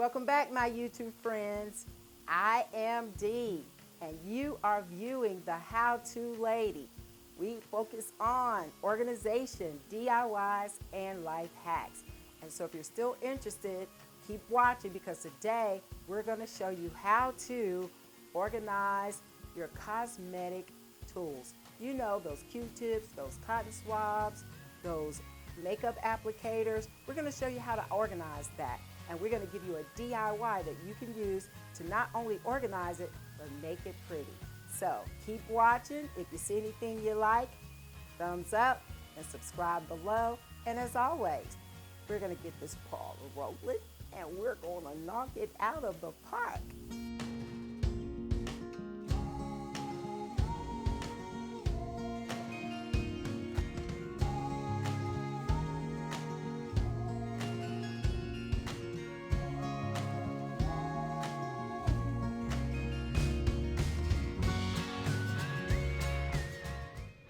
Welcome back, my YouTube friends. I am Dee, and you are viewing the How-To Lady. We focus on organization, DIYs, and life hacks. And so if you're still interested, keep watching because today we're going to show you how to organize your cosmetic tools. You know, those Q-tips, those cotton swabs, those makeup applicators. We're going to show you how to organize that. And we're going to give you a DIY that you can use to not only organize it, but make it pretty. So keep watching. If you see anything you like, thumbs up and subscribe below. And as always, we're going to get this ball rolling and we're going to knock it out of the park.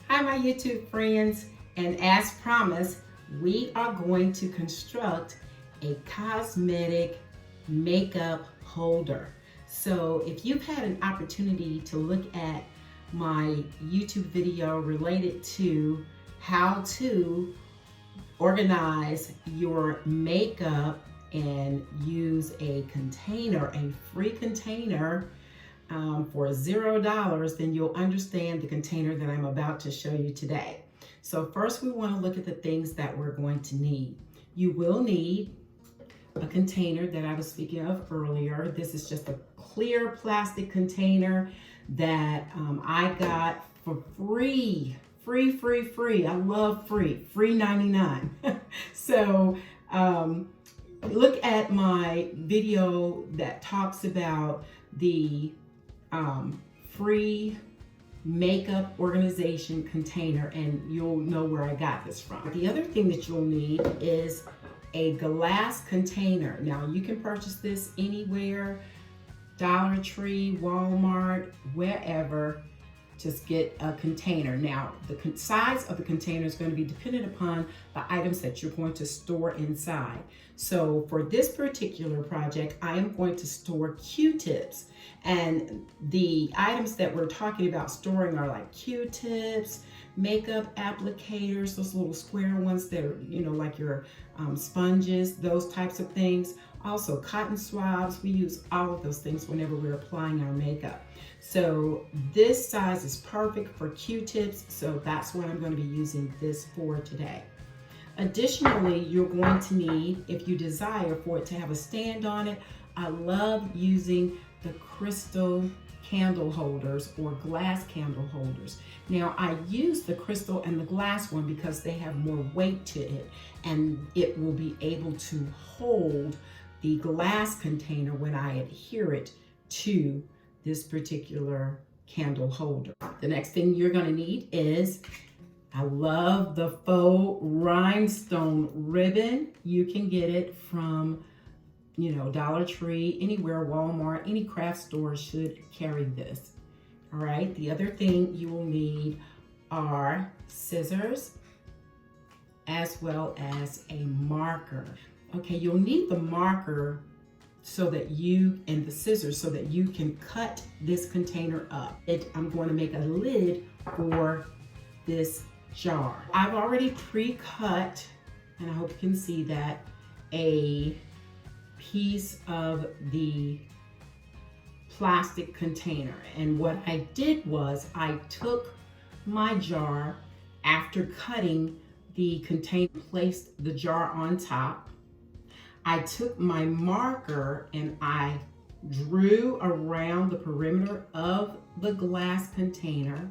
Hi my YouTube friends, and as promised, we are going to construct a cosmetic makeup holder. So if you've had an opportunity to look at my YouTube video related to how to organize your makeup and use a container, a free container for $0, then you'll understand the container that I'm about to show you today. So first we want to look at the things that we're going to need. You will need a container that I was speaking of earlier. This is just a clear plastic container that I got for free. Free. I love free 99. So look at my video that talks about the free makeup organization container, and you'll know where I got this from. The other thing that you'll need is a glass container. Now you can purchase this anywhere, Dollar Tree, Walmart, wherever. Just get a container. Now the size of the container is going to be dependent upon the items that you're going to store inside. So for this particular project, I am going to store Q-tips, and the items that we're talking about storing are like Q-tips, makeup applicators, those little square ones that are, you know, like your sponges, those types of things. Also cotton swabs, we use all of those things whenever we're applying our makeup. So this size is perfect for Q-tips, so that's what I'm going to be using this for today. Additionally, you're going to need, if you desire for it to have a stand on it, I love using the crystal candle holders or glass candle holders. Now I use the crystal and the glass one because they have more weight to it, and it will be able to hold the glass container when I adhere it to this particular candle holder. The next thing you're going to need is, I love the faux rhinestone ribbon. You can get it from, you know, Dollar Tree, anywhere, Walmart, any craft store should carry this. All right, the other thing you will need are scissors as well as a marker. Okay, you'll need the marker so that and the scissors so that you can cut this container up. I'm going to make a lid for this jar. I've already pre-cut, and I hope you can see that, a piece of the plastic container. And what I did was I took my jar after cutting the container, placed the jar on top. I took my marker and I drew around the perimeter of the glass container,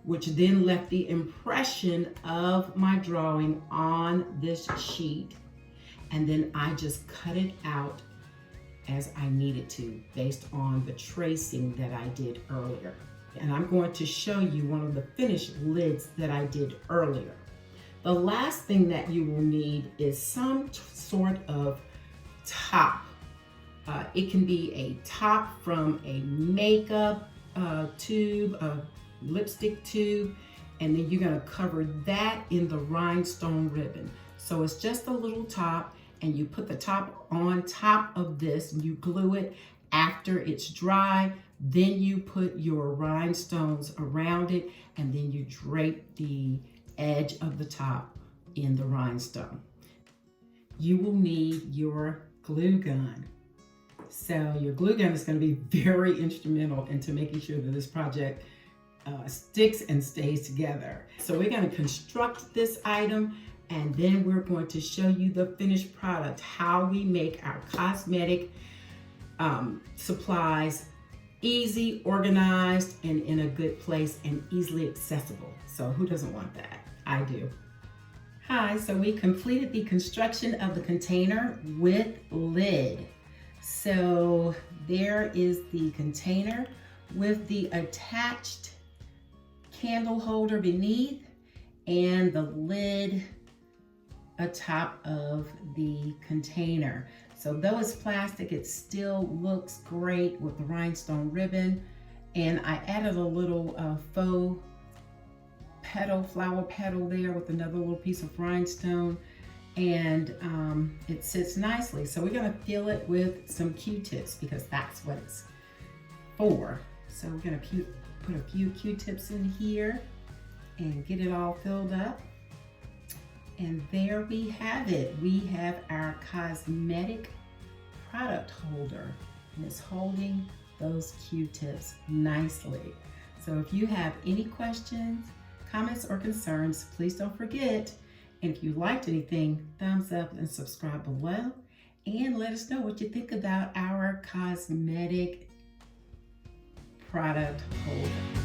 which then left the impression of my drawing on this sheet. And then I just cut it out as I needed to based on the tracing that I did earlier. And I'm going to show you one of the finished lids that I did earlier. The last thing that you will need is some sort of top. It can be a top from a makeup tube, a lipstick tube, and then you're going to cover that in the rhinestone ribbon. So it's just a little top, and you put the top on top of this, and you glue it after it's dry. Then you put your rhinestones around it, and then you drape the edge of the top in the rhinestone. You will need your glue gun. So your glue gun is going to be very instrumental into making sure that this project sticks and stays together. So we're going to construct this item, and then we're going to show you the finished product, how we make our cosmetic supplies easy, organized, and in a good place and easily accessible. So who doesn't want that? I do. Hi, so we completed the construction of the container with lid. So there is the container with the attached candle holder beneath and the lid atop of the container. So though it's plastic, it still looks great with the rhinestone ribbon. And I added a little faux petal, flower petal there with another little piece of rhinestone, and it sits nicely. So we're gonna fill it with some Q-tips because that's what it's for. So we're gonna put a few Q-tips in here and get it all filled up. And there we have it. We have our cosmetic product holder, and it's holding those Q-tips nicely. So if you have any questions, comments, or concerns, please don't forget. And if you liked anything, thumbs up and subscribe below. And let us know what you think about our cosmetic product holder.